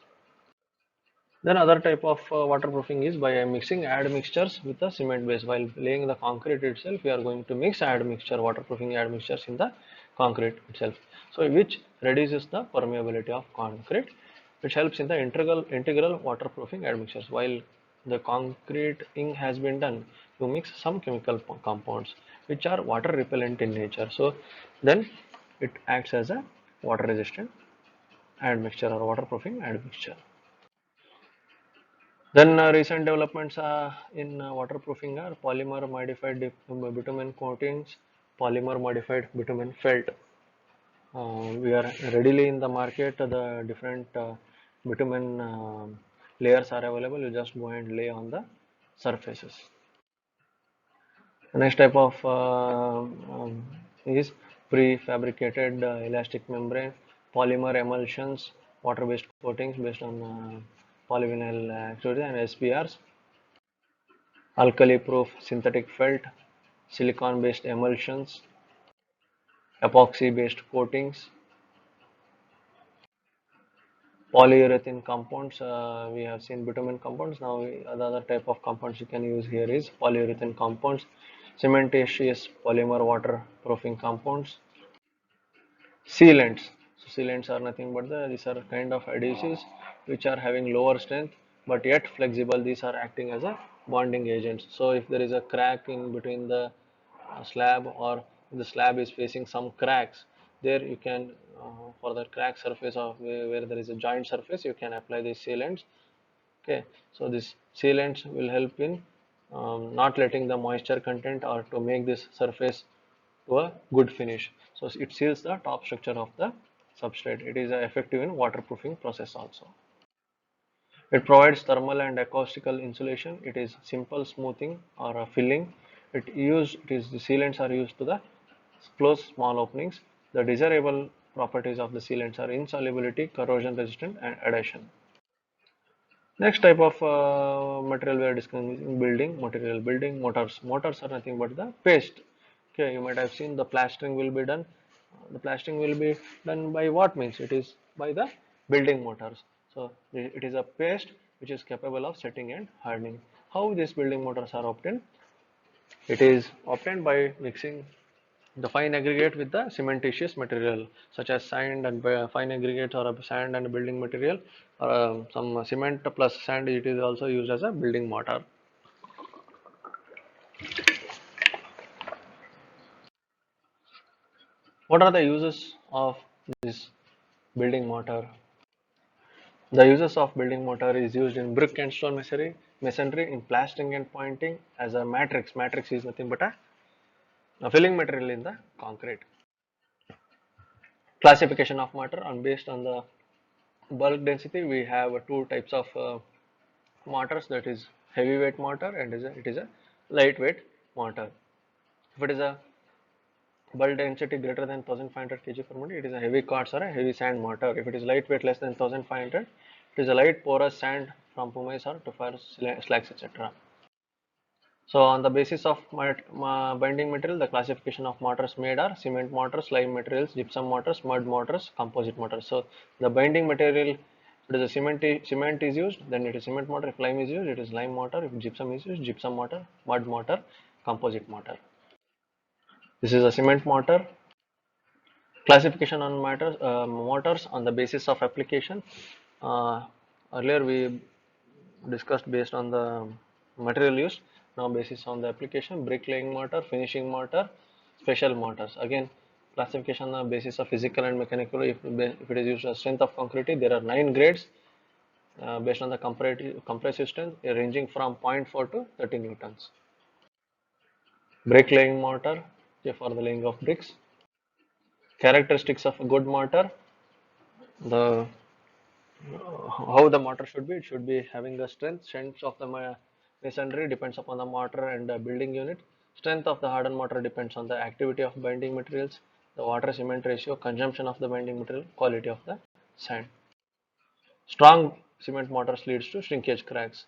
Then other type of waterproofing is by mixing admixtures with the cement base. While laying the concrete itself, we are going to mix admixture, waterproofing admixtures in the concrete itself. So which reduces the permeability of concrete, which helps in the integral waterproofing admixtures. While the concreting has been done, you mix some chemical compounds which are water repellent in nature. So then it acts as a water resistant admixture or waterproofing admixture. Then recent developments in waterproofing are polymer modified bitumen coatings, polymer modified bitumen felt. We are readily in the market. The different bitumen layers are available. You just go and lay on the surfaces. The next type of is prefabricated elastic membrane, polymer emulsions, water-based coatings based on polyvinyl activity and SPRs, alkali-proof synthetic felt, silicon-based emulsions, epoxy-based coatings, polyurethane compounds. We have seen bitumen compounds. Now the other type of compounds you can use here is polyurethane compounds, cementitious polymer waterproofing compounds, sealants. So sealants are nothing but these are kind of adhesives which are having lower strength but yet flexible. These are acting as a bonding agents. So if there is a crack in between the slab, or the slab is facing some cracks, there you can for the crack surface of where there is a joint surface, you can apply these sealants. Okay, so this sealants will help in not letting the moisture content or to make this surface to a good finish. So it seals the top structure of the substrate. It is effective in waterproofing process also. It provides thermal and acoustical insulation. It is simple smoothing or a filling. The sealants are used to the close small openings. The desirable properties of the sealants are insolubility, corrosion resistant, and adhesion. Next type of material we are discussing building material. Building motors. Motors are nothing but the paste. Okay, you might have seen the plastering will be done. The plastering will be done by what means? It is by the building motors. So it is a paste which is capable of setting and hardening. How these building motors are obtained? It is obtained by mixing the fine aggregate with the cementitious material such as sand and fine aggregates, or a sand and building material, or some cement plus sand. It is also used as a building mortar. What are the uses of this building mortar? The uses of building mortar is used in brick and stone masonry, in plastering and pointing, as a matrix. Matrix is nothing but a filling material in the concrete. Classification of mortar, on based on the bulk density, we have two types of mortars, that is heavyweight mortar and it is a lightweight mortar. If it is a bulk density greater than 1500 kg per meter, it is a heavy quartz or a heavy sand mortar. If it is lightweight less than 1500, it is a light porous sand from pumice or tufa slags, etc. So on the basis of binding material, the classification of mortars made are cement mortars, lime materials, gypsum mortars, mud mortars, composite mortars. So the binding material, if it is a cement is used, then it is cement mortar. If lime is used, it is lime mortar. If gypsum is used, gypsum mortar, mud mortar, composite mortar. This is a cement mortar. Classification on mortars on the basis of application. Uh, Earlier we discussed based on the material used. Now basis on the application: bricklaying mortar, finishing mortar, special mortars. Again, classification on the basis of physical and mechanical. If it is used as strength of concrete, there are 9 grades based on the compressive strength ranging from zero point 0.4 to 30 newtons. Bricklaying mortar, okay, for the laying of bricks. Characteristics of a good mortar. The How the mortar should be: it should be having the strength of the masonry depends upon the mortar and the building unit. Strength of the hardened mortar depends on the activity of binding materials, the water cement ratio, consumption of the binding material, quality of the sand. Strong cement mortars leads to shrinkage cracks,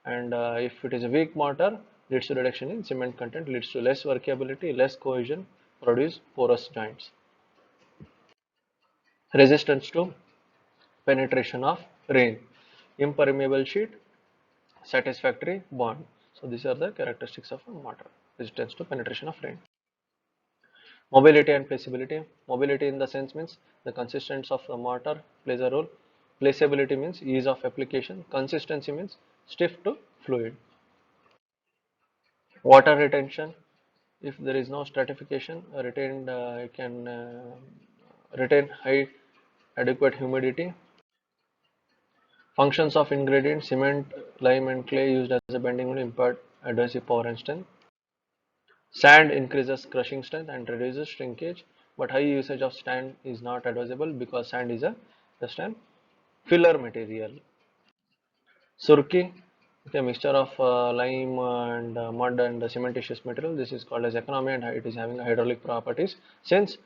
and if it is a weak mortar, leads to reduction in cement content, leads to less workability, less cohesion, produce porous joints. Resistance to penetration of rain, impermeable sheet, satisfactory bond. So these are the characteristics of a mortar: resistance to penetration of rain. Mobility and placeability. Mobility in the sense means the consistency of the mortar plays a role. Placeability means ease of application. Consistency means stiff to fluid. Water retention. If there is no stratification, retained can retain high adequate humidity. Functions of ingredients: cement, lime and clay used as a bending will impart adhesive power and strength. Sand increases crushing strength and reduces shrinkage, but high usage of sand is not advisable because sand is just an filler material. Surki, okay, mixture of lime and mud and cementitious material. This is called as economy and it is having hydraulic properties since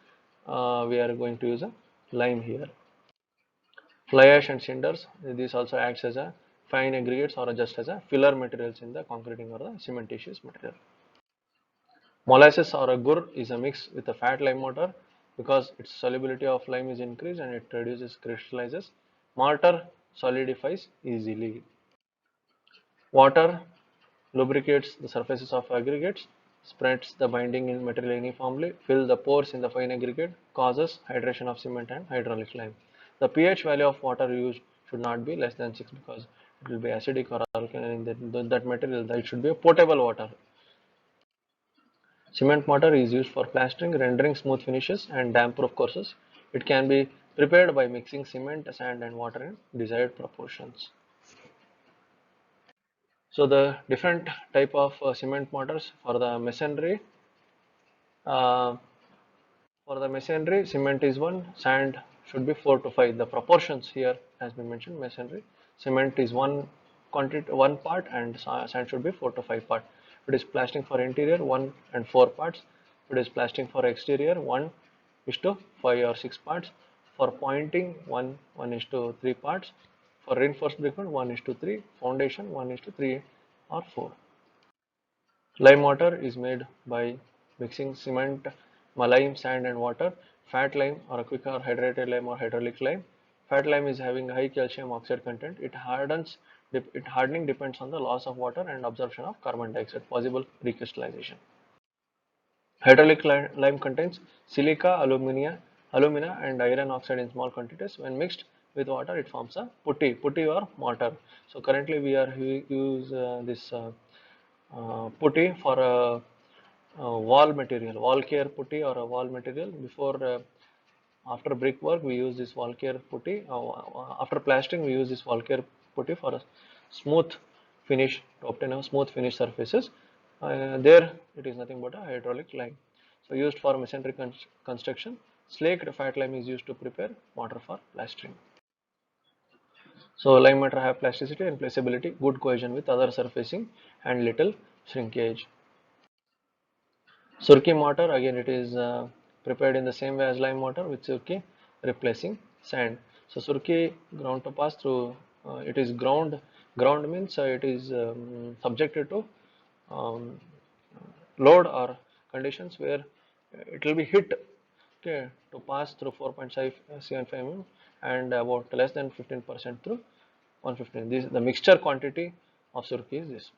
we are going to use a lime here. Fly ash and cinders, these also acts as a fine aggregates or just as a filler materials in the concreting or the cementitious material. Molasses or a gur is a mix with a fat lime mortar because its solubility of lime is increased and it reduces crystallizes. Mortar solidifies easily. Water lubricates the surfaces of aggregates, spreads the binding in material uniformly, fills the pores in the fine aggregate, causes hydration of cement and hydraulic lime. The pH value of water used should not be less than 6 because it will be acidic or alkaline in that material. It should be a potable water. Cement mortar is used for plastering, rendering smooth finishes and damp-proof courses. It can be prepared by mixing cement, sand and water in desired proportions. So the different type of cement mortars for the masonry. Uh, for the masonry, cement is 1, sand should be 4 to 5. The proportions here has been mentioned. Masonry, cement is 1 quantity, 1 part, and sand should be 4 to 5 part. If it is plastering for interior, 1 and 4 parts. If it is plastering for exterior, 1 is to 5 or 6 parts. For pointing, 1 is to 3 parts. For reinforced brickwork, 1 is to 3. Foundation, 1 is to 3 or 4. Lime mortar is made by mixing cement, lime, sand and water. Fat lime or a quick or hydrated lime or hydraulic lime. Fat lime is having high calcium oxide content. It hardening depends on the loss of water and absorption of carbon dioxide, possible recrystallization. Hydraulic lime contains silica, alumina and iron oxide in small quantities. When mixed with water, it forms a putty or mortar. So currently we are use this putty for a wall material, wall care putty or a wall material. Before after brickwork, we use this wall care putty. After plastering, we use this wall care putty for a smooth finish to obtain a smooth finish surfaces. There, it is nothing but a hydraulic lime. So used for masonry construction. Slaked fat lime is used to prepare mortar for plastering. So lime mortar have plasticity and placeability, good cohesion with other surfacing and little shrinkage. Surki mortar, again it is prepared in the same way as lime mortar with surki replacing sand. So surki ground to pass through, it is ground means it is subjected to um, load or conditions where it will be hit, okay, to pass through 4.5 cm and about less than 15% through 115. This the mixture quantity of surki is this.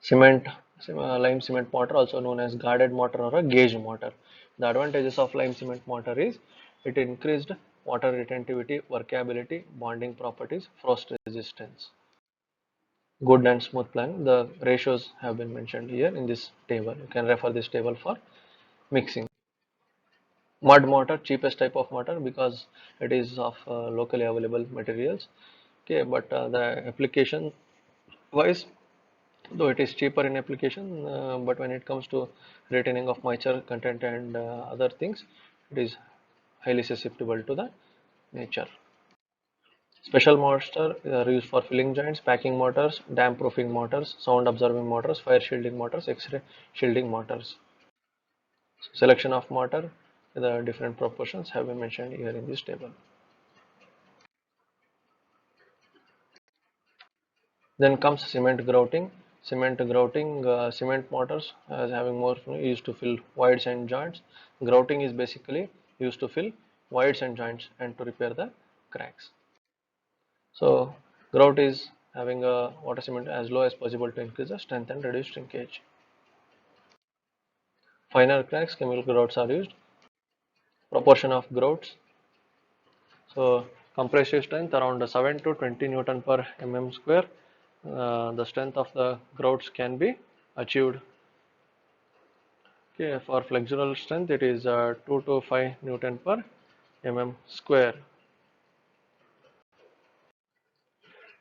Cement, lime cement mortar, also known as guarded mortar or a gauge mortar. The advantages of lime cement mortar is it increased water retentivity, workability, bonding properties, frost resistance. Good and smooth planning. The ratios have been mentioned here in this table. You can refer this table for mixing. Mud mortar, cheapest type of mortar because it is of locally available materials. Okay, but the application wise, though it is cheaper in application, but when it comes to retaining of moisture content and other things, it is highly susceptible to the nature. Special mortar are used for filling joints, packing mortars, damp proofing mortars, sound absorbing mortars, fire shielding mortars, X-ray shielding mortars. Selection of mortar, the different proportions have been mentioned here in this table. Then comes cement grouting. Cement mortars as having more used to fill voids and joints. Grouting is basically used to fill voids and joints and to repair the cracks. So grout is having a water cement as low as possible to increase the strength and reduce shrinkage. Finer cracks, chemical grouts are used. Proportion of grouts. So compressive strength around 7 to 20 Newton per mm square. The strength of the grouts can be achieved. Okay, for flexural strength it is 2 to 5 Newton per mm square.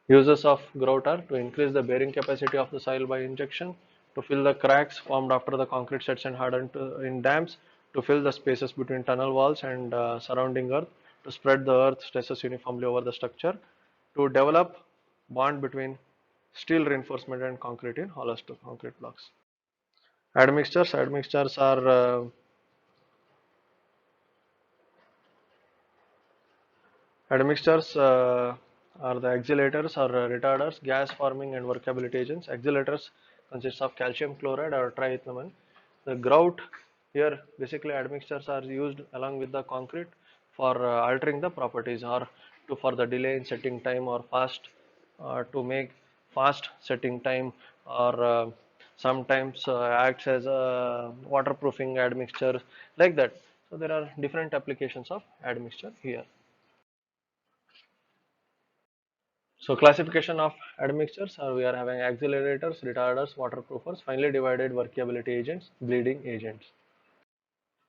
Uses of grout are to increase the bearing capacity of the soil by injection, to fill the cracks formed after the concrete sets and hardened in dams, to fill the spaces between tunnel walls and surrounding earth, to spread the earth stresses uniformly over the structure, to develop bond between steel reinforcement and concrete in hollow concrete blocks. Admixtures are Admixtures are the accelerators or retarders, gas forming and workability agents. Accelerators consist of calcium chloride or triethylamine. The grout here, basically admixtures are used along with the concrete for altering the properties, or to for the delay in setting time, or fast to make fast setting time, or sometimes acts as a waterproofing admixture, like that. So there are different applications of admixture here. So classification of admixtures are, we are having accelerators, retarders, waterproofers, finely divided workability agents, bleeding agents.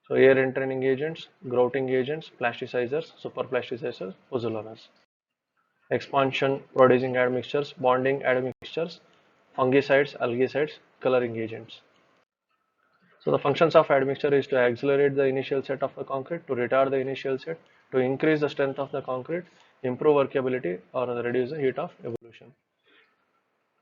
So air entraining agents, grouting agents, plasticizers, superplasticizers, pozzolans. Expansion producing admixtures, bonding admixtures, fungicides, algicides, coloring agents. So the functions of admixture is to accelerate the initial set of the concrete, to retard the initial set, to increase the strength of the concrete, improve workability, or reduce the heat of evolution.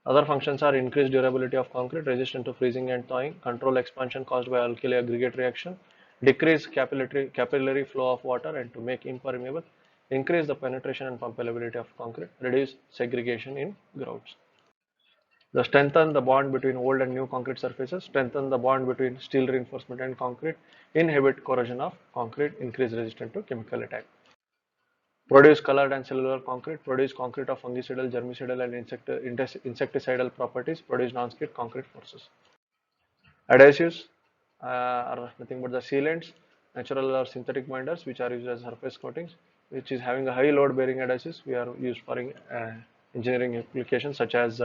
Other functions are increased durability of concrete, resistant to freezing and thawing, control expansion caused by alkali aggregate reaction, decrease capillary flow of water and to make impermeable, increase the penetration and pumpability of concrete, reduce segregation in grouts. The strengthen the bond between old and new concrete surfaces, strengthen the bond between steel reinforcement and concrete, inhibit corrosion of concrete, increase resistance to chemical attack. Produce colored and cellular concrete, produce concrete of fungicidal, germicidal and insecticidal properties, produce non-skid concrete forces. Adhesives are nothing but the sealants, natural or synthetic binders which are used as surface coatings, which is having a high load bearing adhesives. We are used for engineering applications such as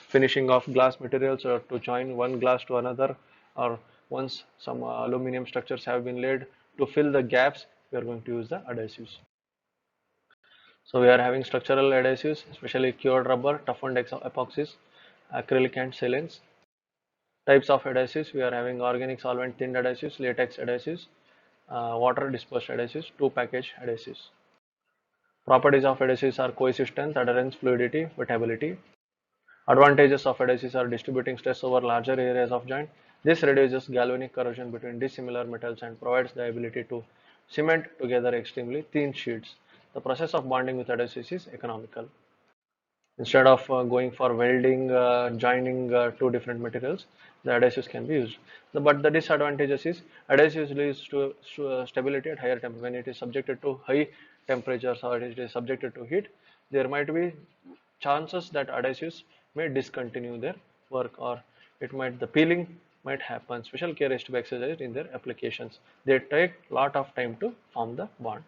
finishing of glass materials, or to join one glass to another, or once some aluminum structures have been laid, to fill the gaps we are going to use the adhesives. So we are having structural adhesives, especially cured rubber, toughened epoxies, acrylic and sealants. Types of adhesives, we are having organic solvent thin adhesives, latex adhesives, water dispersed adhesives, two package adhesives. Properties of adhesives are coexistence, adherence, fluidity, wettability. Advantages of adhesives are distributing stress over larger areas of joint. This reduces galvanic corrosion between dissimilar metals and provides the ability to cement together extremely thin sheets. The process of bonding with adhesives is economical. Instead of going for welding, joining two different materials, the adhesives can be used. But the disadvantages is adhesives leads to stability at higher temperature. When it is subjected to high temperatures or it is subjected to heat, there might be chances that adhesives may discontinue their work, or it might, the peeling might happen. Special care is to be exercised in their applications. They take lot of time to form the bond.